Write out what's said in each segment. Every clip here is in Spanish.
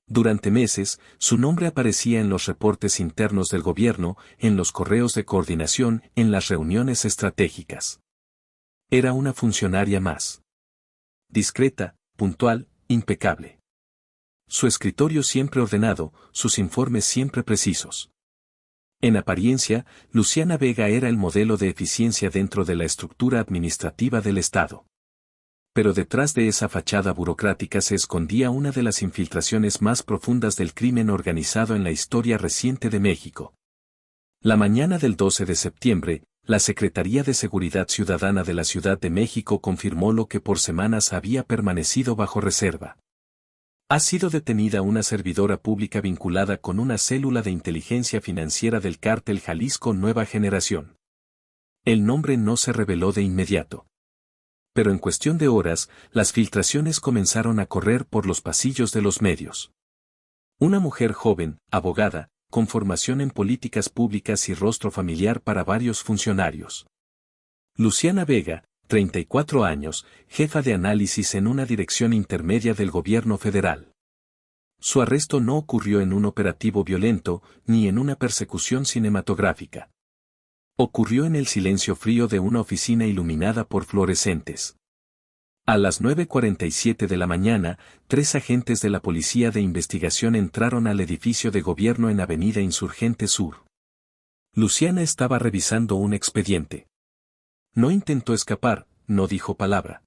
Durante meses, su nombre aparecía en los reportes internos del gobierno, en los correos de coordinación, en las reuniones estratégicas. Era una funcionaria más. Discreta, puntual, impecable. Su escritorio siempre ordenado, sus informes siempre precisos. En apariencia, Luciana Vega era el modelo de eficiencia dentro de la estructura administrativa del Estado. Pero detrás de esa fachada burocrática se escondía una de las infiltraciones más profundas del crimen organizado en la historia reciente de México. La mañana del 12 de septiembre, la Secretaría de Seguridad Ciudadana de la Ciudad de México confirmó lo que por semanas había permanecido bajo reserva. Ha sido detenida una servidora pública vinculada con una célula de inteligencia financiera del cártel Jalisco Nueva Generación. El nombre no se reveló de inmediato. Pero en cuestión de horas, las filtraciones comenzaron a correr por los pasillos de los medios. Una mujer joven, abogada, con formación en políticas públicas y rostro familiar para varios funcionarios. Luciana Vega, 34 años, jefa de análisis en una dirección intermedia del gobierno federal. Su arresto no ocurrió en un operativo violento, ni en una persecución cinematográfica. Ocurrió en el silencio frío de una oficina iluminada por fluorescentes. A las 9:47 de la mañana, 3 agentes de la Policía de Investigación entraron al edificio de gobierno en Avenida Insurgente Sur. Luciana estaba revisando un expediente. No intentó escapar, no dijo palabra.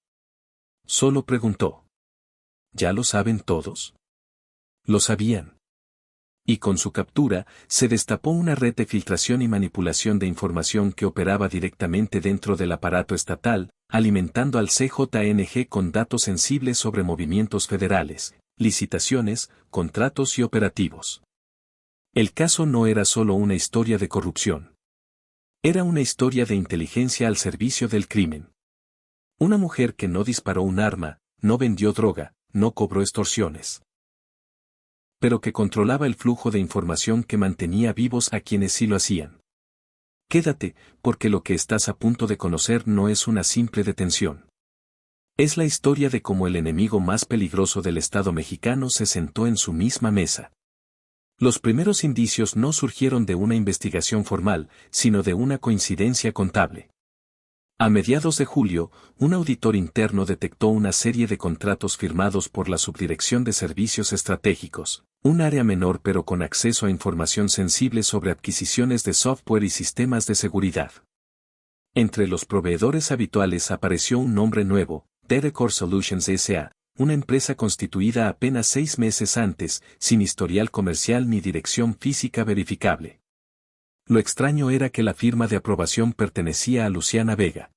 Solo preguntó. ¿Ya lo saben todos? Lo sabían. Y con su captura, se destapó una red de filtración y manipulación de información que operaba directamente dentro del aparato estatal, alimentando al CJNG con datos sensibles sobre movimientos federales, licitaciones, contratos y operativos. El caso no era solo una historia de corrupción. Era una historia de inteligencia al servicio del crimen. Una mujer que no disparó un arma, no vendió droga, no cobró extorsiones. Pero que controlaba el flujo de información que mantenía vivos a quienes sí lo hacían. Quédate, porque lo que estás a punto de conocer no es una simple detención. Es la historia de cómo el enemigo más peligroso del Estado mexicano se sentó en su misma mesa. Los primeros indicios no surgieron de una investigación formal, sino de una coincidencia contable. A mediados de julio, un auditor interno detectó una serie de contratos firmados por la Subdirección de Servicios Estratégicos, un área menor pero con acceso a información sensible sobre adquisiciones de software y sistemas de seguridad. Entre los proveedores habituales apareció un nombre nuevo, Telecor Solutions S.A., una empresa constituida apenas 6 meses antes, sin historial comercial ni dirección física verificable. Lo extraño era que la firma de aprobación pertenecía a Luciana Vega.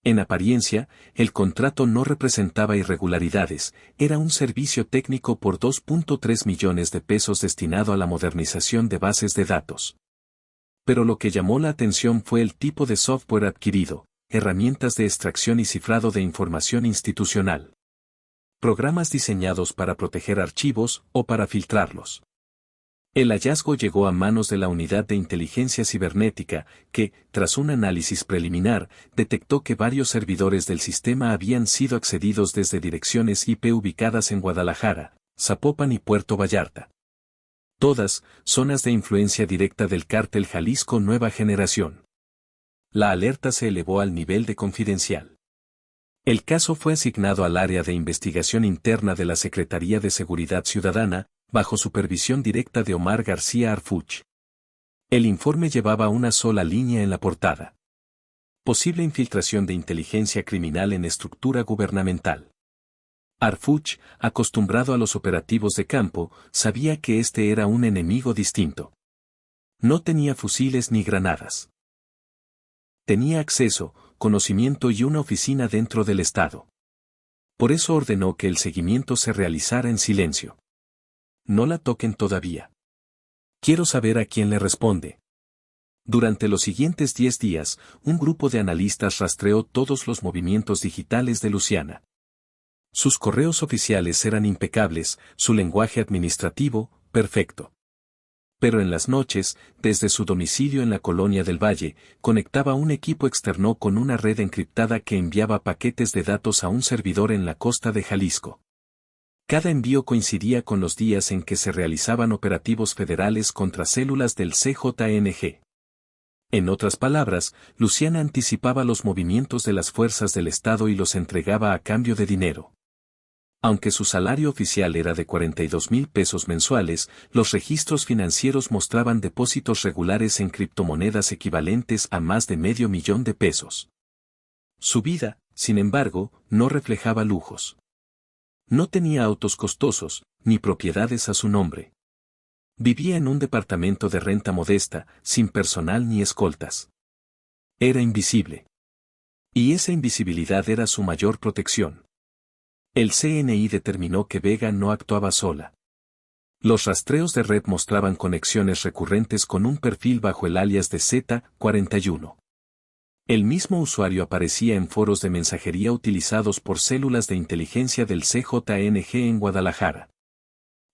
En apariencia, el contrato no representaba irregularidades, era un servicio técnico por 2.3 millones de pesos destinado a la modernización de bases de datos. Pero lo que llamó la atención fue el tipo de software adquirido, herramientas de extracción y cifrado de información institucional. Programas diseñados para proteger archivos o para filtrarlos. El hallazgo llegó a manos de la Unidad de Inteligencia Cibernética, que, tras un análisis preliminar, detectó que varios servidores del sistema habían sido accedidos desde direcciones IP ubicadas en Guadalajara, Zapopan y Puerto Vallarta. Todas, zonas de influencia directa del cártel Jalisco Nueva Generación. La alerta se elevó al nivel de confidencial. El caso fue asignado al área de investigación interna de la Secretaría de Seguridad Ciudadana, bajo supervisión directa de Omar García Harfuch. El informe llevaba una sola línea en la portada. Posible infiltración de inteligencia criminal en estructura gubernamental. Harfuch, acostumbrado a los operativos de campo, sabía que este era un enemigo distinto. No tenía fusiles ni granadas. Tenía acceso, conocimiento y una oficina dentro del Estado. Por eso ordenó que el seguimiento se realizara en silencio. No la toquen todavía. Quiero saber a quién le responde. Durante los siguientes 10 días, un grupo de analistas rastreó todos los movimientos digitales de Luciana. Sus correos oficiales eran impecables, su lenguaje administrativo, perfecto. Pero en las noches, desde su domicilio en la Colonia del Valle, conectaba un equipo externo con una red encriptada que enviaba paquetes de datos a un servidor en la costa de Jalisco. Cada envío coincidía con los días en que se realizaban operativos federales contra células del CJNG. En otras palabras, Luciana anticipaba los movimientos de las fuerzas del Estado y los entregaba a cambio de dinero. Aunque su salario oficial era de 42,000 pesos mensuales, los registros financieros mostraban depósitos regulares en criptomonedas equivalentes a más de $500,000 de pesos. Su vida, sin embargo, no reflejaba lujos. No tenía autos costosos, ni propiedades a su nombre. Vivía en un departamento de renta modesta, sin personal ni escoltas. Era invisible. Y esa invisibilidad era su mayor protección. El CNI determinó que Vega no actuaba sola. Los rastreos de red mostraban conexiones recurrentes con un perfil bajo el alias de Z41. El mismo usuario aparecía en foros de mensajería utilizados por células de inteligencia del CJNG en Guadalajara.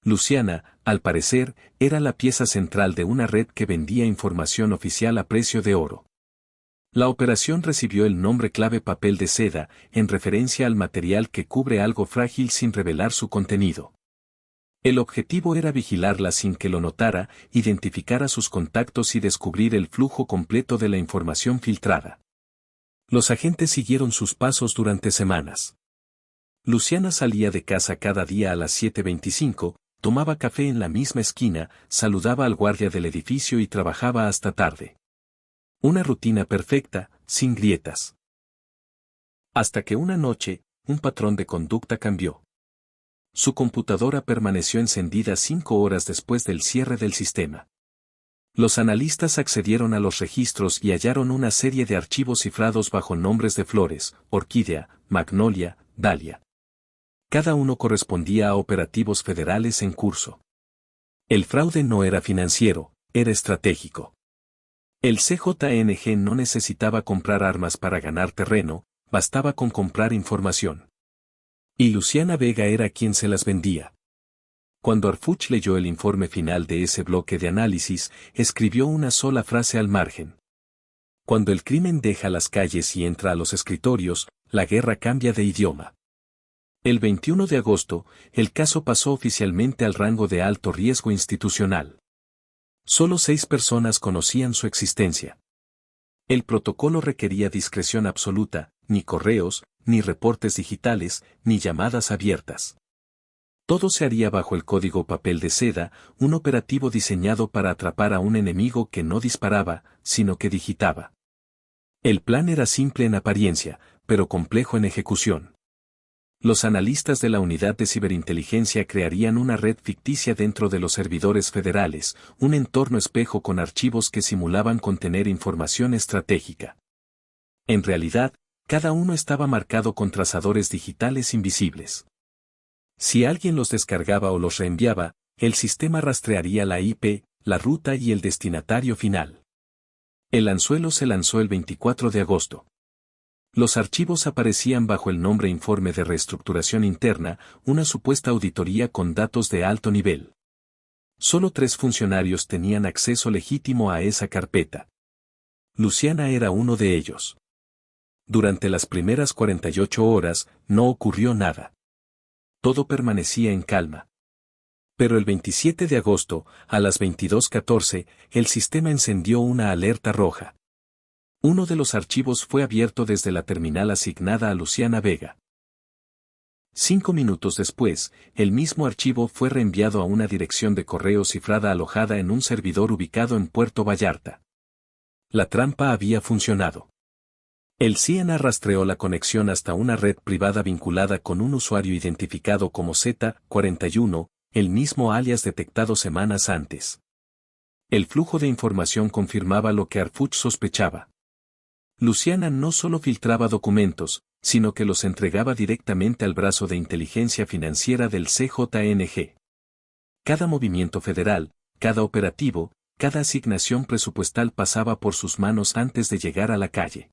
Luciana, al parecer, era la pieza central de una red que vendía información oficial a precio de oro. La operación recibió el nombre clave papel de seda, en referencia al material que cubre algo frágil sin revelar su contenido. El objetivo era vigilarla sin que lo notara, identificar a sus contactos y descubrir el flujo completo de la información filtrada. Los agentes siguieron sus pasos durante semanas. Luciana salía de casa cada día a las 7:25, tomaba café en la misma esquina, saludaba al guardia del edificio y trabajaba hasta tarde. Una rutina perfecta, sin grietas. Hasta que una noche, un patrón de conducta cambió. Su computadora permaneció encendida 5 horas después del cierre del sistema. Los analistas accedieron a los registros y hallaron una serie de archivos cifrados bajo nombres de flores, orquídea, magnolia, dalia. Cada uno correspondía a operativos federales en curso. El fraude no era financiero, era estratégico. El CJNG no necesitaba comprar armas para ganar terreno, bastaba con comprar información. Y Luciana Vega era quien se las vendía. Cuando Harfuch leyó el informe final de ese bloque de análisis, escribió una sola frase al margen. Cuando el crimen deja las calles y entra a los escritorios, la guerra cambia de idioma. El 21 de agosto, el caso pasó oficialmente al rango de alto riesgo institucional. Solo 6 personas conocían su existencia. El protocolo requería discreción absoluta, ni correos, ni reportes digitales, ni llamadas abiertas. Todo se haría bajo el código papel de seda, un operativo diseñado para atrapar a un enemigo que no disparaba, sino que digitaba. El plan era simple en apariencia, pero complejo en ejecución. Los analistas de la Unidad de Ciberinteligencia crearían una red ficticia dentro de los servidores federales, un entorno espejo con archivos que simulaban contener información estratégica. En realidad, cada uno estaba marcado con trazadores digitales invisibles. Si alguien los descargaba o los reenviaba, el sistema rastrearía la IP, la ruta y el destinatario final. El anzuelo se lanzó el 24 de agosto. Los archivos aparecían bajo el nombre Informe de Reestructuración Interna, una supuesta auditoría con datos de alto nivel. Solo 3 funcionarios tenían acceso legítimo a esa carpeta. Luciana era uno de ellos. Durante las primeras 48 horas, no ocurrió nada. Todo permanecía en calma. Pero el 27 de agosto, a las 22:14, el sistema encendió una alerta roja. Uno de los archivos fue abierto desde la terminal asignada a Luciana Vega. 5 minutos después, el mismo archivo fue reenviado a una dirección de correo cifrada alojada en un servidor ubicado en Puerto Vallarta. La trampa había funcionado. El CIENA rastreó la conexión hasta una red privada vinculada con un usuario identificado como Z41, el mismo alias detectado semanas antes. El flujo de información confirmaba lo que Harfuch sospechaba. Luciana no solo filtraba documentos, sino que los entregaba directamente al brazo de inteligencia financiera del CJNG. Cada movimiento federal, cada operativo, cada asignación presupuestal pasaba por sus manos antes de llegar a la calle.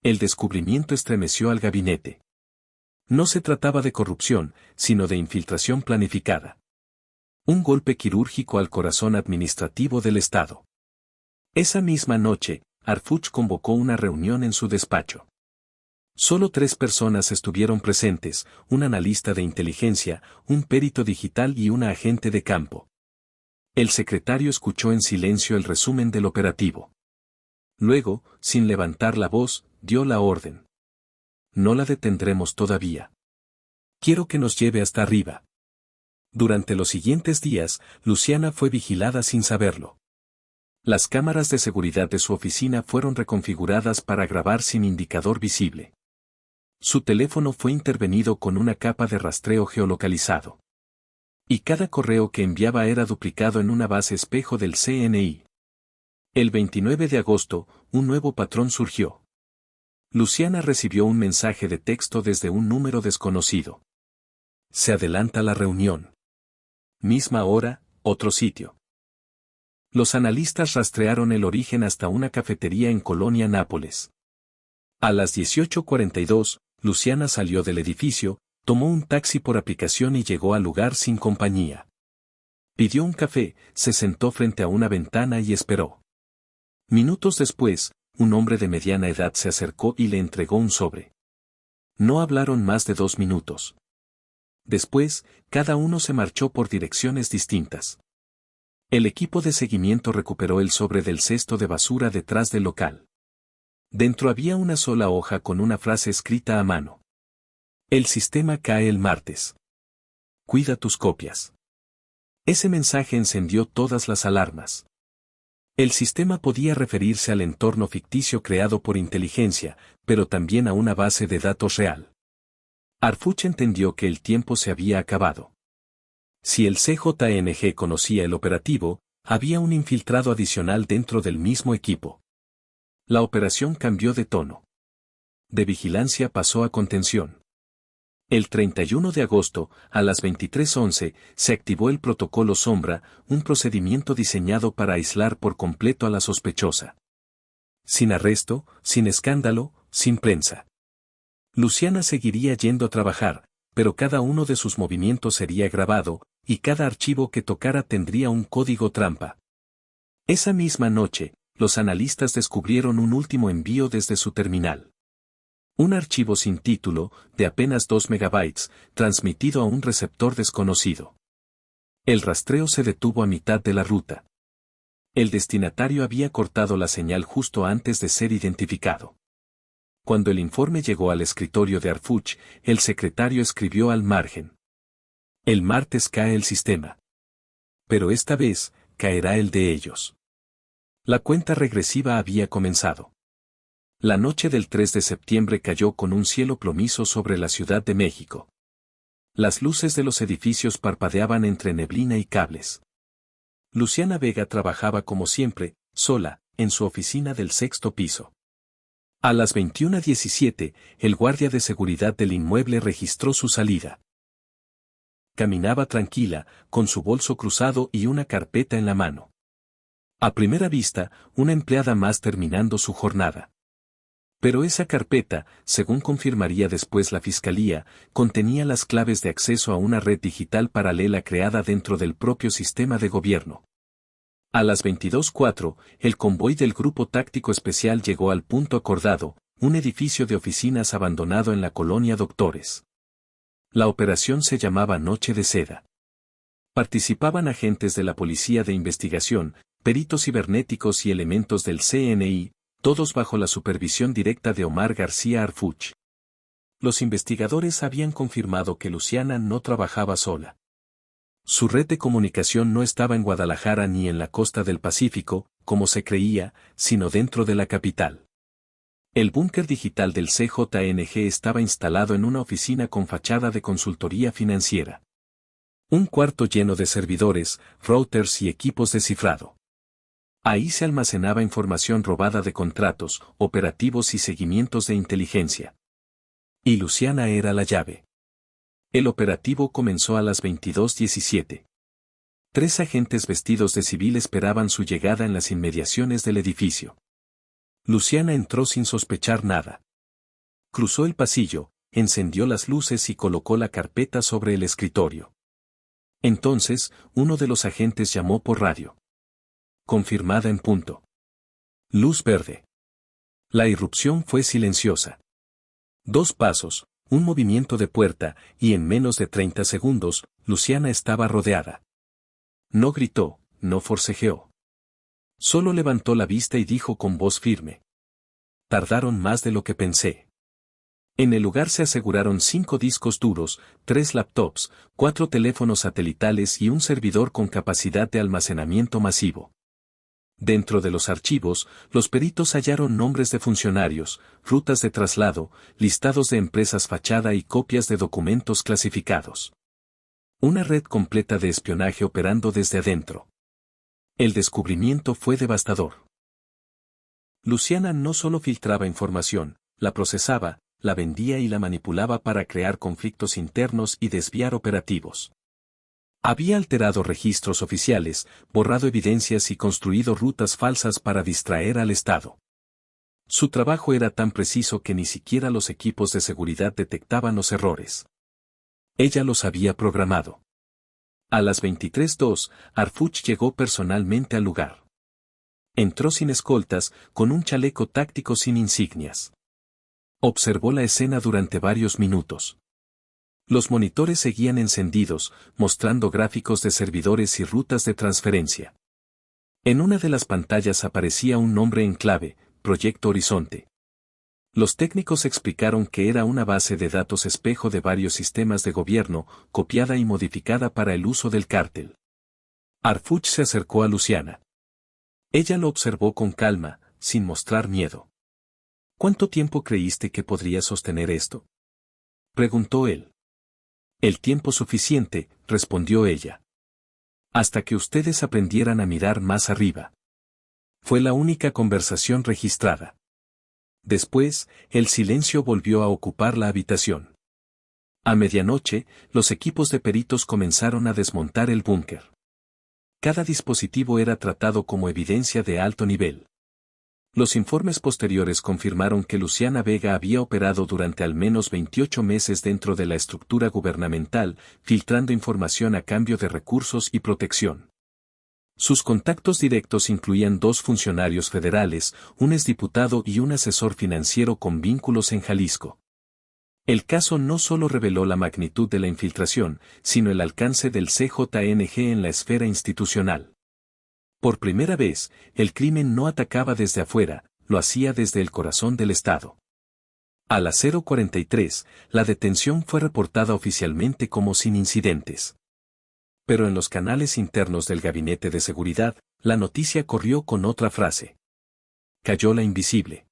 El descubrimiento estremeció al gabinete. No se trataba de corrupción, sino de infiltración planificada. Un golpe quirúrgico al corazón administrativo del Estado. Esa misma noche, Harfuch convocó una reunión en su despacho. Solo 3 personas estuvieron presentes, un analista de inteligencia, un perito digital y una agente de campo. El secretario escuchó en silencio el resumen del operativo. Luego, sin levantar la voz, dio la orden. No la detendremos todavía. Quiero que nos lleve hasta arriba. Durante los siguientes días, Luciana fue vigilada sin saberlo. Las cámaras de seguridad de su oficina fueron reconfiguradas para grabar sin indicador visible. Su teléfono fue intervenido con una capa de rastreo geolocalizado. Y cada correo que enviaba era duplicado en una base espejo del CNI. El 29 de agosto, un nuevo patrón surgió. Luciana recibió un mensaje de texto desde un número desconocido. Se adelanta la reunión. Misma hora, otro sitio. Los analistas rastrearon el origen hasta una cafetería en Colonia Nápoles. A las 18:42, Luciana salió del edificio, tomó un taxi por aplicación y llegó al lugar sin compañía. Pidió un café, se sentó frente a una ventana y esperó. Minutos después, un hombre de mediana edad se acercó y le entregó un sobre. No hablaron más de 2 minutos. Después, cada uno se marchó por direcciones distintas. El equipo de seguimiento recuperó el sobre del cesto de basura detrás del local. Dentro había una sola hoja con una frase escrita a mano. El sistema cae el martes. Cuida tus copias. Ese mensaje encendió todas las alarmas. El sistema podía referirse al entorno ficticio creado por inteligencia, pero también a una base de datos real. Harfuch entendió que el tiempo se había acabado. Si el CJNG conocía el operativo, había un infiltrado adicional dentro del mismo equipo. La operación cambió de tono. De vigilancia pasó a contención. El 31 de agosto, a las 23:11, se activó el protocolo Sombra, un procedimiento diseñado para aislar por completo a la sospechosa. Sin arresto, sin escándalo, sin prensa. Luciana seguiría yendo a trabajar, pero cada uno de sus movimientos sería grabado, y cada archivo que tocara tendría un código trampa. Esa misma noche, los analistas descubrieron un último envío desde su terminal. Un archivo sin título, de apenas 2 megabytes, transmitido a un receptor desconocido. El rastreo se detuvo a mitad de la ruta. El destinatario había cortado la señal justo antes de ser identificado. Cuando el informe llegó al escritorio de Harfuch, el secretario escribió al margen. El martes cae el sistema. Pero esta vez, caerá el de ellos. La cuenta regresiva había comenzado. La noche del 3 de septiembre cayó con un cielo plomizo sobre la Ciudad de México. Las luces de los edificios parpadeaban entre neblina y cables. Luciana Vega trabajaba como siempre, sola, en su oficina del 6º piso. A las 21:17, el guardia de seguridad del inmueble registró su salida. Caminaba tranquila, con su bolso cruzado y una carpeta en la mano. A primera vista, una empleada más terminando su jornada. Pero esa carpeta, según confirmaría después la fiscalía, contenía las claves de acceso a una red digital paralela creada dentro del propio sistema de gobierno. A las 22:04, el convoy del Grupo Táctico Especial llegó al punto acordado, un edificio de oficinas abandonado en la colonia Doctores. La operación se llamaba Noche de Seda. Participaban agentes de la Policía de Investigación, peritos cibernéticos y elementos del CNI, todos bajo la supervisión directa de Omar García Harfuch. Los investigadores habían confirmado que Luciana no trabajaba sola. Su red de comunicación no estaba en Guadalajara ni en la costa del Pacífico, como se creía, sino dentro de la capital. El búnker digital del CJNG estaba instalado en una oficina con fachada de consultoría financiera. Un cuarto lleno de servidores, routers y equipos de cifrado. Ahí se almacenaba información robada de contratos, operativos y seguimientos de inteligencia. Y Luciana era la llave. El operativo comenzó a las 22:17. 3 agentes vestidos de civil esperaban su llegada en las inmediaciones del edificio. Luciana entró sin sospechar nada. Cruzó el pasillo, encendió las luces y colocó la carpeta sobre el escritorio. Entonces, uno de los agentes llamó por radio. Confirmada en punto. Luz verde. La irrupción fue silenciosa. 2 pasos, un movimiento de puerta, y en menos de 30 segundos, Luciana estaba rodeada. No gritó, no forcejeó. Solo levantó la vista y dijo con voz firme. Tardaron más de lo que pensé. En el lugar se aseguraron 5 discos duros, 3 laptops, 4 teléfonos satelitales y un servidor con capacidad de almacenamiento masivo. Dentro de los archivos, los peritos hallaron nombres de funcionarios, rutas de traslado, listados de empresas fachada y copias de documentos clasificados. Una red completa de espionaje operando desde adentro. El descubrimiento fue devastador. Luciana no solo filtraba información, la procesaba, la vendía y la manipulaba para crear conflictos internos y desviar operativos. Había alterado registros oficiales, borrado evidencias y construido rutas falsas para distraer al Estado. Su trabajo era tan preciso que ni siquiera los equipos de seguridad detectaban los errores. Ella los había programado. A las 23:02, Harfuch llegó personalmente al lugar. Entró sin escoltas, con un chaleco táctico sin insignias. Observó la escena durante varios minutos. Los monitores seguían encendidos, mostrando gráficos de servidores y rutas de transferencia. En una de las pantallas aparecía un nombre en clave, Proyecto Horizonte. Los técnicos explicaron que era una base de datos espejo de varios sistemas de gobierno, copiada y modificada para el uso del cártel. Harfuch se acercó a Luciana. Ella lo observó con calma, sin mostrar miedo. ¿Cuánto tiempo creíste que podría sostener esto?, preguntó él. El tiempo suficiente, respondió ella. Hasta que ustedes aprendieran a mirar más arriba. Fue la única conversación registrada. Después, el silencio volvió a ocupar la habitación. A medianoche, los equipos de peritos comenzaron a desmontar el búnker. Cada dispositivo era tratado como evidencia de alto nivel. Los informes posteriores confirmaron que Luciana Vega había operado durante al menos 28 meses dentro de la estructura gubernamental, filtrando información a cambio de recursos y protección. Sus contactos directos incluían 2 funcionarios federales, un exdiputado y un asesor financiero con vínculos en Jalisco. El caso no solo reveló la magnitud de la infiltración, sino el alcance del CJNG en la esfera institucional. Por primera vez, el crimen no atacaba desde afuera, lo hacía desde el corazón del Estado. A las 0:43, la detención fue reportada oficialmente como sin incidentes. Pero en los canales internos del Gabinete de Seguridad, la noticia corrió con otra frase. Cayó la invisible.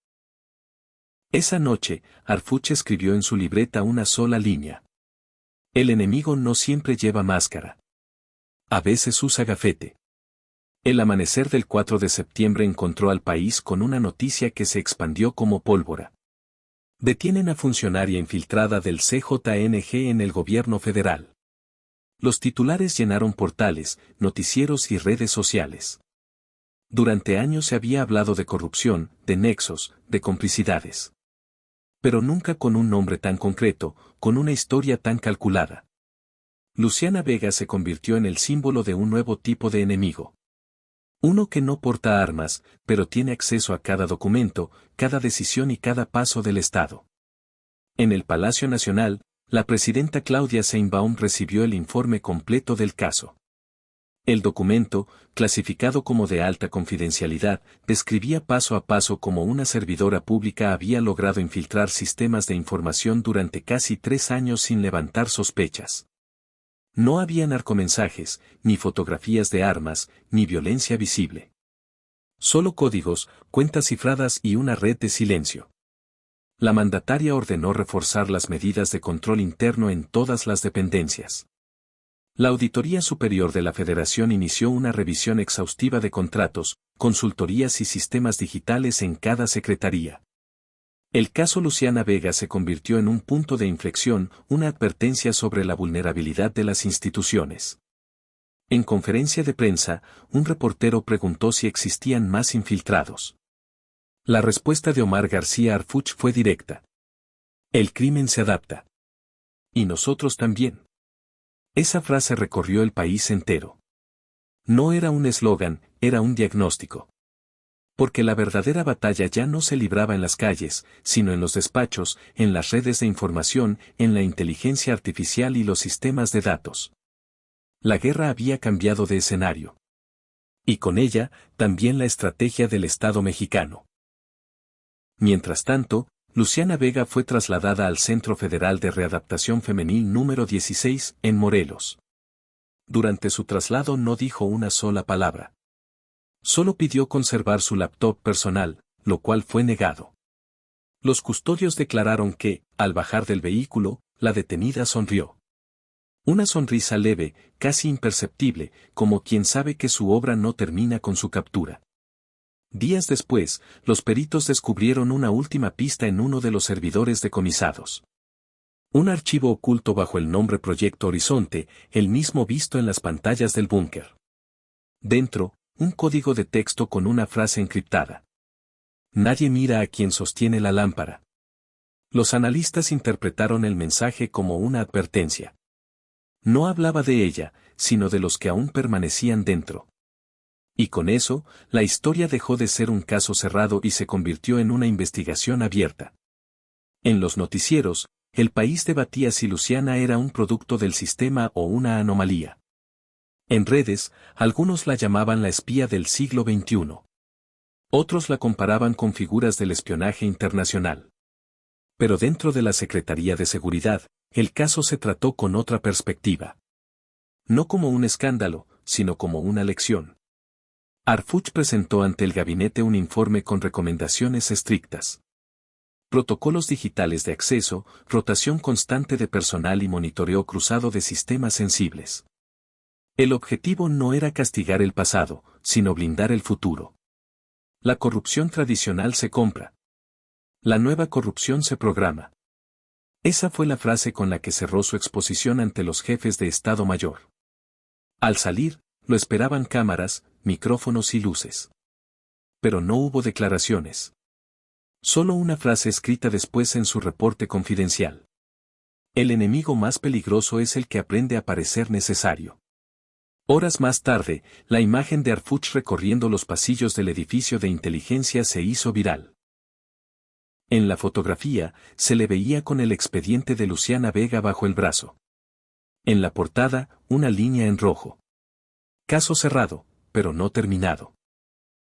Esa noche, Harfuch escribió en su libreta una sola línea. El enemigo no siempre lleva máscara. A veces usa gafete. El amanecer del 4 de septiembre encontró al país con una noticia que se expandió como pólvora. Detienen a funcionaria infiltrada del CJNG en el gobierno federal. Los titulares llenaron portales, noticieros y redes sociales. Durante años se había hablado de corrupción, de nexos, de complicidades. Pero nunca con un nombre tan concreto, con una historia tan calculada. Luciana Vega se convirtió en el símbolo de un nuevo tipo de enemigo. Uno que no porta armas, pero tiene acceso a cada documento, cada decisión y cada paso del Estado. En el Palacio Nacional, la presidenta Claudia Sheinbaum recibió el informe completo del caso. El documento, clasificado como de alta confidencialidad, describía paso a paso cómo una servidora pública había logrado infiltrar sistemas de información durante casi 3 años sin levantar sospechas. No había narcomensajes, ni fotografías de armas, ni violencia visible. Solo códigos, cuentas cifradas y una red de silencio. La mandataria ordenó reforzar las medidas de control interno en todas las dependencias. La Auditoría Superior de la Federación inició una revisión exhaustiva de contratos, consultorías y sistemas digitales en cada secretaría. El caso Luciana Vega se convirtió en un punto de inflexión, una advertencia sobre la vulnerabilidad de las instituciones. En conferencia de prensa, un reportero preguntó si existían más infiltrados. La respuesta de Omar García Harfuch fue directa. El crimen se adapta. Y nosotros también. Esa frase recorrió el país entero. No era un eslogan, era un diagnóstico. Porque la verdadera batalla ya no se libraba en las calles, sino en los despachos, en las redes de información, en la inteligencia artificial y los sistemas de datos. La guerra había cambiado de escenario. Y con ella, también la estrategia del Estado mexicano. Mientras tanto, Luciana Vega fue trasladada al Centro Federal de Readaptación Femenil número 16, en Morelos. Durante su traslado no dijo una sola palabra. Solo pidió conservar su laptop personal, lo cual fue negado. Los custodios declararon que, al bajar del vehículo, la detenida sonrió. Una sonrisa leve, casi imperceptible, como quien sabe que su obra no termina con su captura. Días después, los peritos descubrieron una última pista en uno de los servidores decomisados. Un archivo oculto bajo el nombre Proyecto Horizonte, el mismo visto en las pantallas del búnker. Dentro, un código de texto con una frase encriptada. Nadie mira a quien sostiene la lámpara. Los analistas interpretaron el mensaje como una advertencia. No hablaba de ella, sino de los que aún permanecían dentro. Y con eso, la historia dejó de ser un caso cerrado y se convirtió en una investigación abierta. En los noticieros, el país debatía si Luciana era un producto del sistema o una anomalía. En redes, algunos la llamaban la espía del siglo XXI. Otros la comparaban con figuras del espionaje internacional. Pero dentro de la Secretaría de Seguridad, el caso se trató con otra perspectiva. No como un escándalo, sino como una lección. Harfuch presentó ante el gabinete un informe con recomendaciones estrictas. Protocolos digitales de acceso, rotación constante de personal y monitoreo cruzado de sistemas sensibles. El objetivo no era castigar el pasado, sino blindar el futuro. La corrupción tradicional se compra. La nueva corrupción se programa. Esa fue la frase con la que cerró su exposición ante los jefes de Estado Mayor. Al salir, lo esperaban cámaras, micrófonos y luces. Pero no hubo declaraciones. Solo una frase escrita después en su reporte confidencial. El enemigo más peligroso es el que aprende a parecer necesario. Horas más tarde, la imagen de Harfuch recorriendo los pasillos del edificio de inteligencia se hizo viral. En la fotografía, se le veía con el expediente de Luciana Vega bajo el brazo. En la portada, una línea en rojo. Caso cerrado, pero no terminado.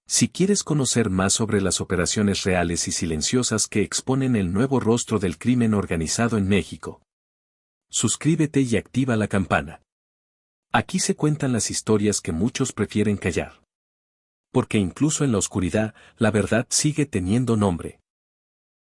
Si quieres conocer más sobre las operaciones reales y silenciosas que exponen el nuevo rostro del crimen organizado en México, suscríbete y activa la campana. Aquí se cuentan las historias que muchos prefieren callar. Porque incluso en la oscuridad, la verdad sigue teniendo nombre.